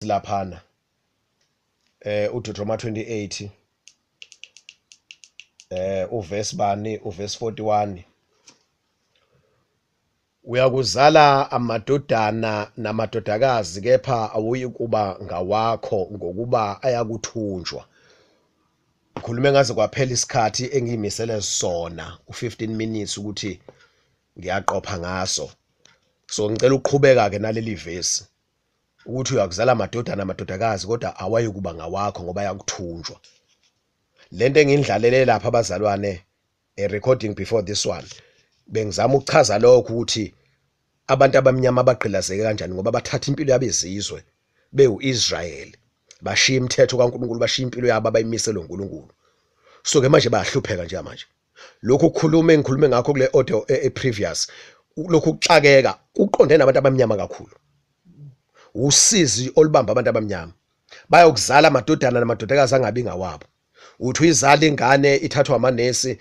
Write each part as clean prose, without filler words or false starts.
laphana uDuteronomy 28 uverse bani uverse 41 uyakuzala amadodana namadodakazi kepha awuyi kuba ngawakho ngokuba ayakuthunjwa. Ngikhulume ngaze kwaphela isikhathi engiyimisele sona u15 minutes ukuthi ngiyaqopha ngaso. So ngicela ukuqhubeka ke naleli verse ukuthi uyakuzala amadodana namadodakazi kodwa awayi kuba ngawakho ngoba ayakuthunjwa. Lento engindlalele lapha abazalwane recording before this one bengizama ukuchaza lokho ukuthi abantu abamnyama abagqilazeke kanjani ngoba bathatha impilo yabezizwe beUIsrael bashiya imithetho kaNkulunkulu bashiya impilo yabo abayimisela uNkulunkulu. So ke manje bayahlupheka nje manje. Lokho ngikhulume ngakho kule audio previous lokho ukuxakeka uqonde nabantu abamnyama kakhulu. Usizi olubamba abantu abamnyama bayokuzala amadodana namadodakazi angabi ngawabo. Uthi uyizala ingane ithathwa amanesi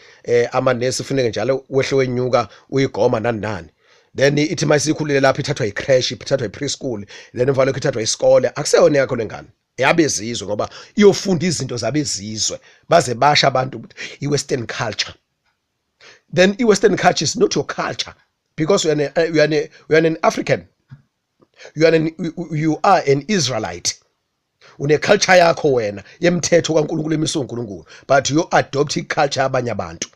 amanesi kufanele njalo wehle wenyuka uyigoma nani then ithi mayisikhulile lapha ithathwa icrash ithathwa ipreschool then emva lokho ithathwa isikole akuseyona yakho lengane yabezizwe ngoba iyofunda izinto zabezizwe baze basha abantu iwestern culture. Then iwestern culture is not your culture because you are an African, you are an Israelite. Une culture yakho wena yemthetho kaNkulunkulu emiswe uNkulunkulu but you adopt iculture yabanye abantu.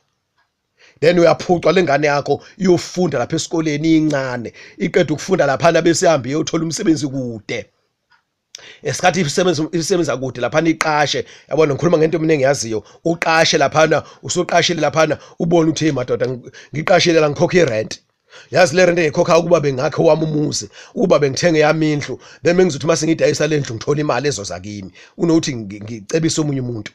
Then uyaphucwa lengane yakho iyofunda lapha esikoleni incane iqeda ukufunda lapha bese ihamba iyothola umsebenzi kude. Esikhathi isebenza kude lapha iqashe yabona ngikhuluma ngento mina engiyaziyo uqashe lapha usuqashile lapha ubone ukuthi hey madoda ngiqashile la ngikhokha irent. Yazi le rent ekhokha ukuba bengakhe wami umuzi ukuba bengithenge yami indlu then bengizothi mase ngidayisa le ndlu ngithola imali ezoza kimi unokuthi ngicebise omunye umuntu.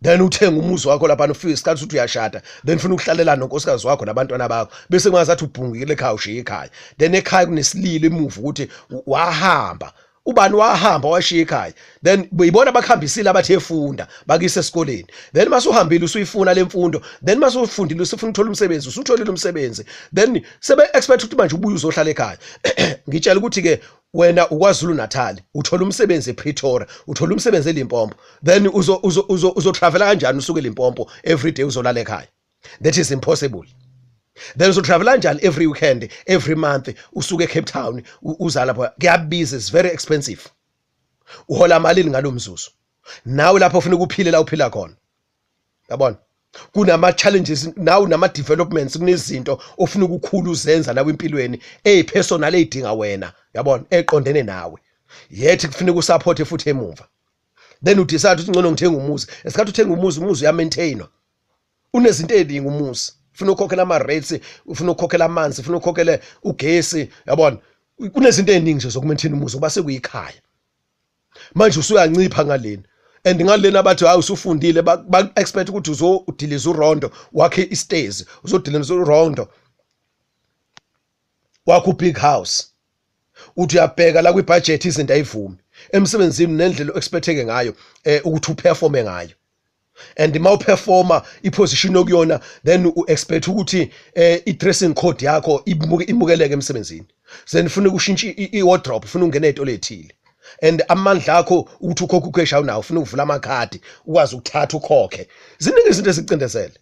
Then uthenga umuzi wakho lapha ufika isikhathi ukuthi uyashada then ufuna ukuhlalela nonkosikazi wakho nabantwana bakho bese kungazathi ubhungile ekhaya ushiya ekhaya then ekhaya kunesililo emuva ukuthi wahamba ubani wahamba washiya ekhaya then uyibona bakhambisile abathe efunda bakise esikoleni then masuhambile usuyifuna lemfundo then masufundile usifuna ukuthola umsebenzi usutholile umsebenzi then sebe expect ukuthi manje ubuye uzohlala ekhaya. Ngitshela ukuthi ke wena uKwaZulu Natal uthola umsebenzi ePretoria uthola umsebenzi eLimpopo then uzo travel kanjani usuke eLimpopo every day uzolala ekhaya? That is impossible. Then uzo travel kanjani every weekend every month usuke eCape Town uza lapha kuyabiza is very expensive. Uhola malini ngalomzuzu nawe lapho ufuna ukuphila la uphila khona yabona kunama challenges nawe nama developments kunezinto ofuna ukukhulu uzenza nawe empilweni personal edinga wena yabona eqondene nawe yethi kufanele usupport futhi emuva then udecide ukuthi ngcono ngithenga umuzi esikhathi uthenga umuzi uya maintainwa unezinto eziningi umuzi ufuna ukukhokhela ama rates ufuna ukukhokhela amanzi ufuna ukukhokhela ugesi yabona kunezinto eziningi nje zokumaintain umuzi ngoba sekuyikhaya manje usuyancipha ngaleni and ngalena bathi hayi usufundile ba expect ukuthi uzodiliza uRondo wakhe istairs uzodiliza uRondo wakho big house uthi uyabheka la kwibudget izinto ayivumi emsebenzini nendlela expecteke ngayo ukuthi uperforme ngayo and ma performer iposition okuyona then expect ukuthi i-dressing code yakho imukeleke emsebenzini then ufuna ukushintsha i-wardrobe ufuna ungena ezitolo ezithile and amandla akho ukuthi ukhokhe ukhesha unawo ufuna ukuvula amakhadi ukwazi ukuthatha ukhokhe ziningi izinto ezicindezele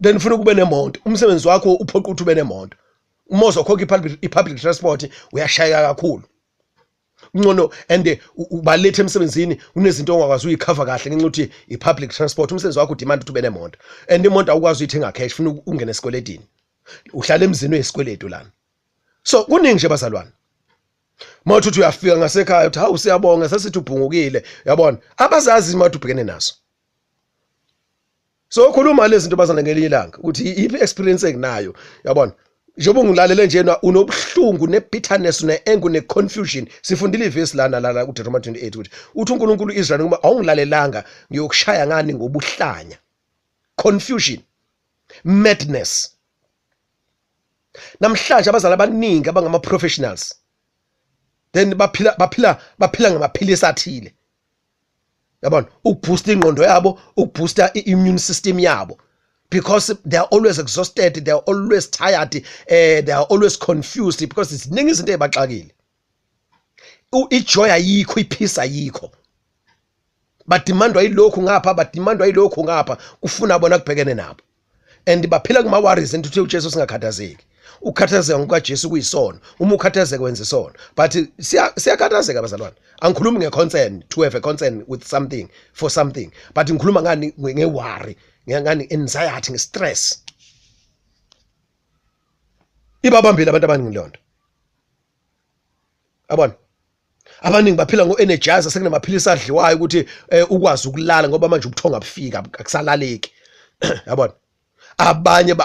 then ufuna kube nemonto umsebenzi wakho uphoqa ukuthi ube nemonto umozo khokha i-public transport uyashayeka kakhulu ngcono and ubalethe emsebenzini unezinto ongakwazi uyicover kahle ngenxa ukuthi i-public transport umsebenzi wakho udemand ukuthi ube nemonto and imonto awukwazi uyithenga cash ufuna ungene esikweletini uhlala emzini wesikweletu lana. So kuningi nje bazalwane mawuthi uyafika ngasekhaya uthi hawu siyabonga sasithi ubhungukile yabona abazazi mawuthi ubhekene naso. So khuluma lezi zinto bazana ngelinye ilanga ukuthi iphi experience enginayo yabona njengoba ngilalele njena unobuhlungu nebitterness neanger neconfusion sifundile iverse lana kuDuteronomy 28 uthi uNkulunkulu uIsrael ngoba awungilalelanga ngiyokushaya ngani ngobuhlanya confusion madness. Namhlanje abazali abaningi abangama professionals then baphila ngamaphilisi athile yabona ukuboost ingqondo yabo ukuboosta iimmune system yabo because they are always exhausted they are always tired they are always confused because it's ningi izinto ezibaxakile. ijoy ayikho, ipeace ayikho. Badimandwa yilokhu ngapha, badimandwa yilokhu ngapha, ufuna bona kubhekene nabo. And baphila kuma worries and uthe uJesu singakhathazeki. Ukhathazeka ngokaJesu kuyisono, uma ukhathazeka wenza isono. But siyakhathazeka bazalwane. Angikhulumi ngeconcern, to have a concern with something, for something, but ngikhuluma ngani ngeworry, ngani anxiety, ngestress. Ibabambile abantu abaningi leyonto. Abona, abaningi baphila ngo-energizer, sekunamaphilisi adliwayo ukuthi ukwazi ukulala ngoba manje ubuthongo abufika, akusalaleki. Yabona, abanye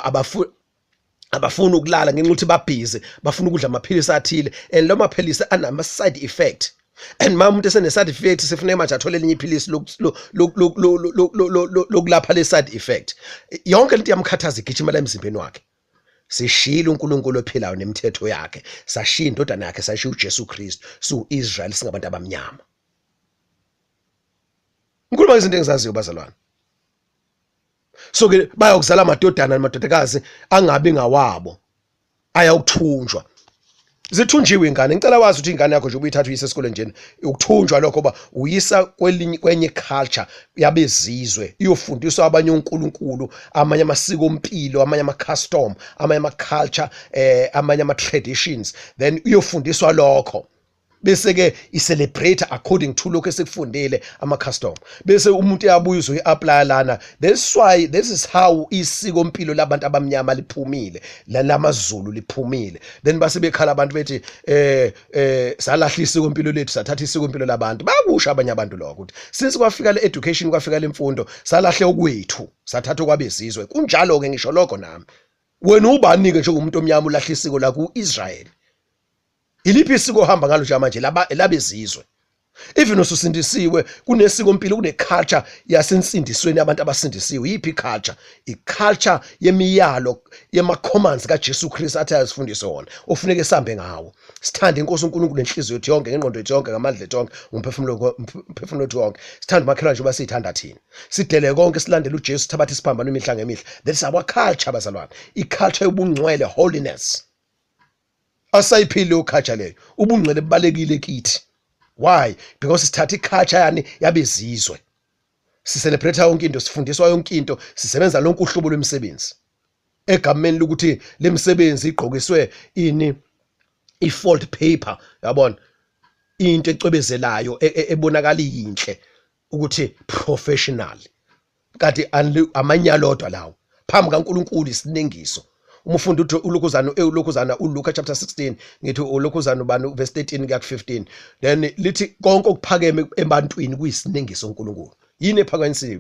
abafuna ukulala ngenxa ukuthi babhizi, bafuna ukudla amaphilisi athile, and lo maphilisi anama side effect. And mama umuntu esene side effect sefuna manje athole elinye iphilisi lokulapha le side effect. Yonke into yamkhathaza igijima la emzimbeni wakhe. Sishila uNkulunkulu ophilayo nemithetho yakhe, sashiya indodana yakhe, sashiya uJesu Kristu, su-Israel, singabantu abamnyama. Ngikhuluma izinto engizaziyo bazalwane. So ke bayokuzala amadodana namadodakazi angabi ngawabo, ayakuthunjwa. Zithunjiwe ingane. Ngicela wazi ukuthi ingane yakho nje ubuyithatha uyise esikoleni nje ukuthunjwa lokho ba uyisa kwenye culture yabezizwe, iyofundiswa abanye uNkulunkulu, amanye amasiko ompilo, amanye ama-custom, amanye ama-culture, amanye ama-traditions, then iyofundiswa lokho. Bese ke i-celebrate according to lokho esikufundile ama-custom. Bese umuntu uyabuya uzoyi-apply lana. This is how isiko mpilo labantu abamnyama liphumile, lamaZulu liphumile. Then base bekhala abantu bethi salahla isiko mpilo lethu, sathatha isiko mpilo labantu. Bakusha abanye abantu lokho ukuthi since kwafika le education, kwafika le mfundo, salahle okwethu, sathatha kwabezizwe. Kunjalo ke ngisho lokho nami. Wena ubani ke njengomuntu omnyama ulahla isiko la ku-Israel? Iliphi isiko ohamba ngalo nje manje labezizwe? Even ususindisiwe, kunesiko mpilo, kune-culture yasensindisweni abantu abasindisiwe. Yiphi culture? I-culture yemiyalo, yema-commands kaJesu Kristu athi ayasifundise wona, ofuneke sihambe ngawo. Sithande inkosi uNkulunkulu ngenhliziyo yethu yonke, ngengqondo yethu yonke, ngamandla ethu yonke, ngomphefumulo wethu wonke. Sithande umakhelwane njengoba siyithanda thina. Sidele konke, silandele uJesu, sithabathe isiphambano imihla ngemihla. That is our culture bazalwane. I-culture yobungcwele, holiness. Asayiphile uculture leyo. Ubungcwele bubalekile kithi. Why? Because sithatha iculture yani yabezizwe. Sicelebrate yonke into, sifundiswa yonke into, sisebenza lonke uhlobo lwemisebenzi. Egameni lokuthi lemsebenzi igqokiswe ini i-fold paper, yabona? Into ecwebezelayo ebonakala iyinhle ukuthi professional. Kanti amanyalo odwa lawo. Phambi kaNkulunkulu isinengiso. Uma ufunda uthi uLukuzana uLuka chapter 16, ngithi uLukuzana ubani verse 13 kuya 15, then lithi konke okuphakeme ebantwini kuyisinengiso uNkulunkulu. Yini ephakanyisiwe?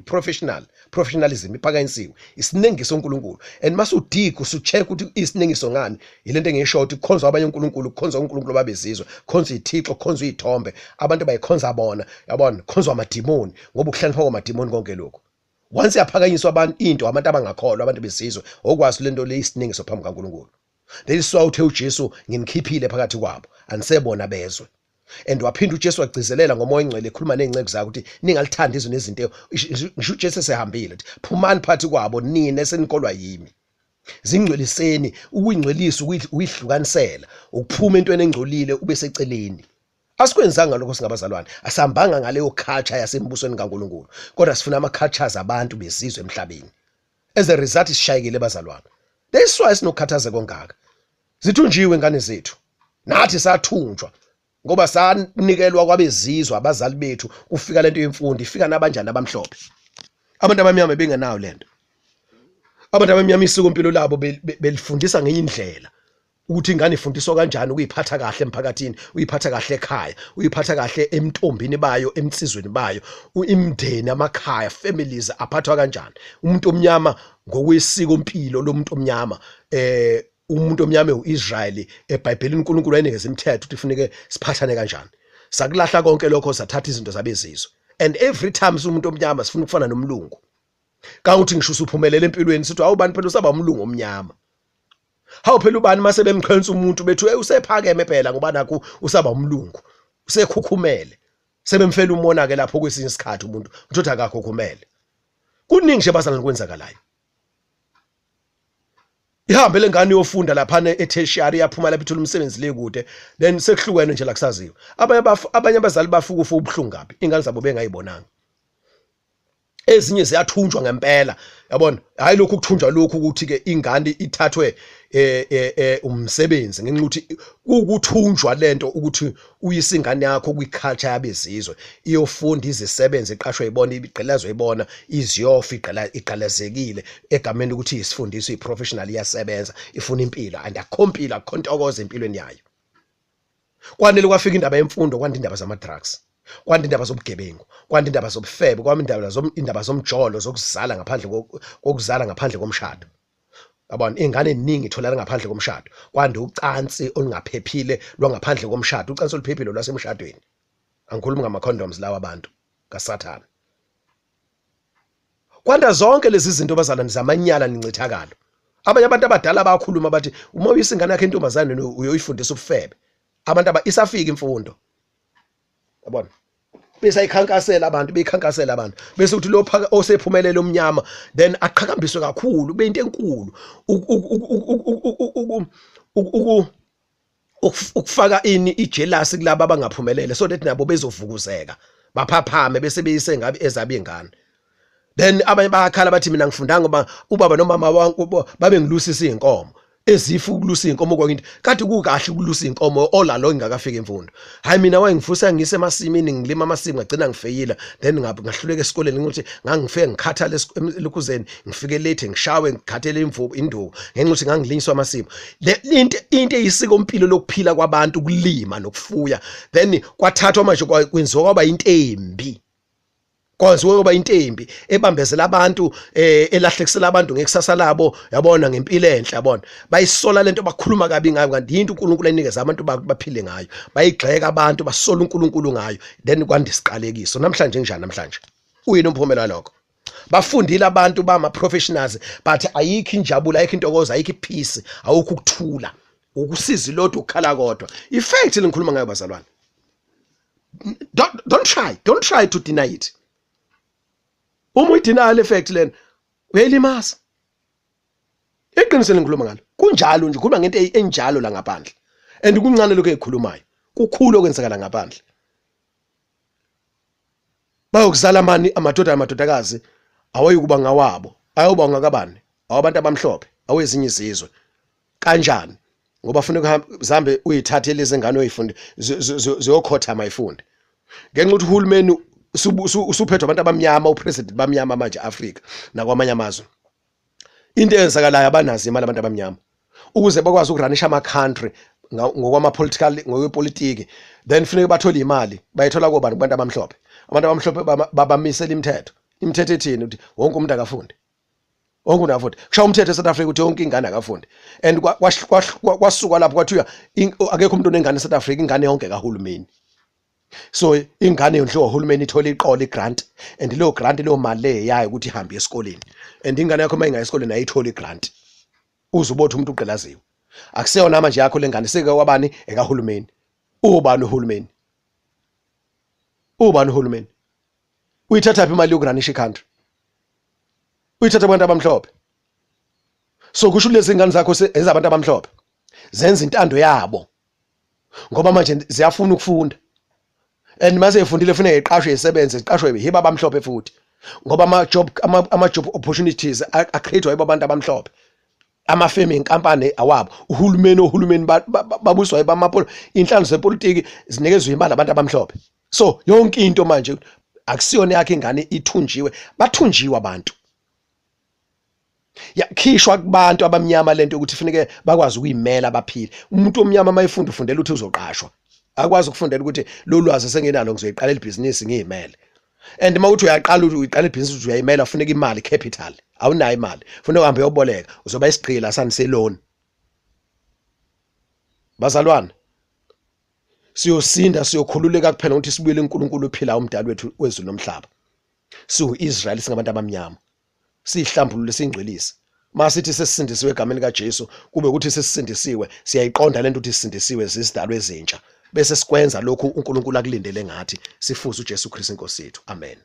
Professionalism iphakanyisiwe, isinengiso uNkulunkulu. And masudiga usucheck ukuthi isinengiso ngani, yilento engisho ukuthi kukhonzwa abanye uNkulunkulu, kukhonzwa uNkulunkulu babezizwe, kukhonzwa iThixo, kukhonzwa izithombe, abantu bayikhonza bona, yabona, kukhonzwa amadimoni, ngoba ukuhlanipha kwamadimoni konke lokho. Once yaphakanyiswa abantu abangakholwa, abantu besizwe, okwazi lento leyisinengiso phambi kaNkulunkulu. Leyiswa uthe uJesu ngimkhiphile phakathi kwabo, anisebona bezwe. And waphinda uJesu wagcizelela ngomoya engcwele, ekhuluma nezingceke zakhe ukuthi ningalithandi izwe nezinto. Ngisho uJesu esehambile ukuthi phumani phakathi kwabo nina esenikolwa yimi. Zingcweliseni, ukuyingcwelisa, uyihlukanisela, ukuphuma entweni engcolile ube seceleni. Asikwenzanga lokho singabazalwane, asihambanga ngaleyo culture yasembusweni kaNkulunkulu, kodwa sifuna ama-cultures abantu bezizwe emhlabeni. As a result sishayekile bazalwane. That's why sinokukhathaza kongaka. Zithunjiwe ingane zethu, nathi sathunjwa ngoba sanikelwa kwabezizwe abazali bethu. Kufika lento yemfundo, ifika nabanjani abamhlophe. Abantu abamnyama bengenayo lento. Abantu abamnyama isiko mpilo labo belifundisa ngenye indlela. Ukuthi ingane ifundiswa kanjani ukuyiphatha kahle emphakathini, uyiphatha kahle ekhaya, uyiphatha kahle emntombini bayo, emsizweni bayo, imndeni, amakhaya, families aphathwa kanjani. Umuntu omnyama ngokwesiko mpilo lomuntu omnyama, umuntu omnyama uIsrael, eBhayibhelini uNkulunkulu wayenikeza imithetho ukuthi kufuneke siphathane kanjani. Sakulahla konke lokho, sathatha izinto zabezizwe. And every time umuntu omnyama sifuna ukufana nomlungu. Kanguthi ngisho usuphumelele empilweni sithi awubani phela usaba umlungu omnyama. Hawu phela ubani mase bemqhensa umuntu bethu usephakeme phela ngoba nakho usaba umlungu, usekhukhumele. Sebemfela umona ke lapho kwesinye isikhathi umuntu uthi akakhukhumele. Kuningi nje bazalwane kwenzakalayo. ihambe lengane yofunda lapha etertiary yaphuma lapha ithola umsebenzi le kude then sekuhlukene nje la kusaziwe abanye abazali bafuka ufa ubhlungu kabi ingane zabo bengayibonanga ezinye ziyathunjwa ngempela yabona hayi lokhu kuthunjwa lokhu ukuthi ke ingane ithathwe umsebenzi ngenxa ukuthi ukuthunjwa lento ukuthi uyise ingane yakho kwiculture yabezizwe iyofunda izisebenze iqashwe ibona igqilazwe ibona iziyofa igqalazekile egameni ukuthi isifundiso iprofessional iyasebenza ifuna impilo and akhompila akhontokoza empilweni yayo kwanele kwafika indaba yemfundo kwanda indaba zama drugs kwanda indaba zobugebengu kwanda indaba zobufebe kwanda indaba zomjolo zokuzala ngaphandle komshado yabona ingane eningi itholana ngaphandle komshado kwanda ucansi olungaphephile lwangaphandle komshado ucansi oluphephile lwasemshadweni angikhulumi ngama condoms lawa abantu kaSathane kwanda zonke lezi zinto bazalani zamanyala nincithakalo abanye abantu abadala bayakhuluma bathi uma uyise ingane yakhe intombazane uyoyifundisa ubufebe abantu isafika imfundo yabona bese ayikhankasela abantu beyikhankasela abantu bese uthi lo osephumelele omnyama then aqhakambiswe kakhulu kube into enkulu ukufaka ini ijealousy kulabo abangaphumelele so that nabo bezovukuzeka baphaphame bese beyise ngabe ezabe ingane then abanye bayakhala bathi mina ngifundanga ngoba ubaba nomama wangu babe ngilusisa inkomo ezifu ukulusa inkomo kwakinto kade kukahle ukulusa inkomo olalo ingakafika imfundo hayi mina wayengifusa ngise emasimini ngilima amasimu ngagcina ngifeyila then ngahluleka esikoleni ukuthi ngangifike ngikhathala elukhuzeni ngifike late ngishawe ngikhathele imvubu induku ngenxa ukuthi ngangilinyiswa amasimu into eyisiko impilo lokuphila kwabantu ukulima nokufuya then kwathathwa manje kwenziwa kwaba into embi kwaziwe kuba intembi ebambezela abantu elahlekisela abantu ngekusasa labo yabona ngempilo enhle yabona bayisola lento bakhuluma kabi ngayo kanti into uNkulunkulu ayinikeza abantu baphile ngayo bayigxeka abantu basola uNkulunkulu ngayo then kwandisiqalekiso namhlanje njani namhlanje uyini umphumela lokho bafundile abantu bama professionals but ayikho injabulo ayikho intokozo ayikho ipeace awukho ukuthula ukusiza lodwa ukukhala kodwa effect lengikhuluma ngayo bazalwane don't try to deny it. Uma uyidinala effect lena uyayilimaza eqinisweni ngikhuluma ngalo kunjalo nje kuba ngento enjalo la ngaphandle and kuncane lokho ezikhulumayo kukhulu okwenzakala ngaphandle bayokuzala amadodakazi awayikuba ngawabo ayoba ngakabani awabantu abamhlophe awezinye izizwe kanjani ngoba ufuna uhambe uyithathe lezi ngane oyifunde ziyokhotha mayifunde ngenxa ukuthi uhulumeni usuphethwe abantu abamnyama upresident bamnyama manje Africa nakwamanye amazwe into eyenzakalayo abanazi imali abantu abamnyama ukuze bakwazi ukuranisha ama country ngokwama political ngokwepolitiki then funeka bathola imali bayithola kubani kubantu abamhlophe abantu abamhlophe babamisela imithetho ethini ukuthi wonke umuntu akafunde wonke umuntu akafunde kushawa umthetho eSouth Africa ukuthi wonke ingane akafunde and kwasuka lapho kwathiwa akekho umuntu onengane eSouth Africa ingane yonke kahulumeni. So ingane yondliwa uhulumeni ithola iqola igrant and leyo grant leyo mali leyayo ukuthi ihambe esikoleni and ingane yakho mayinga esikoleni ayithola igrant uzubotha umuntu uqelaziwe akuseyona manje yakho lengane seke kwabani ekahulumeni ubani uhulumeni uyithatha phi imali yokuranisha icountry uyithatha abantu abamhlophe so kusho lezi ingane zakho ezabantu abamhlophe zenza intando yabo ngoba manje ziyafuna ukufunda and mase efundile ufuna iqashwe isebenze iqashwe yiba abamhlophe futhi ngoba ama job opportunities acreatewa yiba abantu abamhlophe amafemi inkampani awabo uhulumeni babuswa yiba inhlangano zepolitiki zinikezwe imali abantu abamhlophe so yonke into manje akusiyona yakhe ingane ithunjiwe bathunjiwe abantu yakhishwa kubantu abamnyama lento ukuthi kufanele bakwazi ukuyimela abaphile umuntu omnyama mayifunda ufundela ukuthi uzoqashwa akwazi ukufundela ukuthi lo lwazi sengenalo ngizoyiqala ibhizinisi ngiyimele and mawuthi uyiqala ibhizinisi uyayimela ufuneka imali capital awunayo imali ufuneka uhambe uyoboleka uzoba isigqila sanise loan bazalwane siyosinda siyokhululeka kuphela ukuthi sibuyele uNkulunkulu ophila umdali wethu wezulu nomhlaba siyiIsrael singabantu abamnyama sihlambulule singcwelise masithi sesisindisiwe egameni kaJesu kube ukuthi sesisindisiwe siyayiqonda lento ukuthi sisindisiwe zisidalwe ezintsha bese sikwenza lokhu uNkulunkulu akulindele ngathi sifuze uJesu Kristu inkosi yethu amen.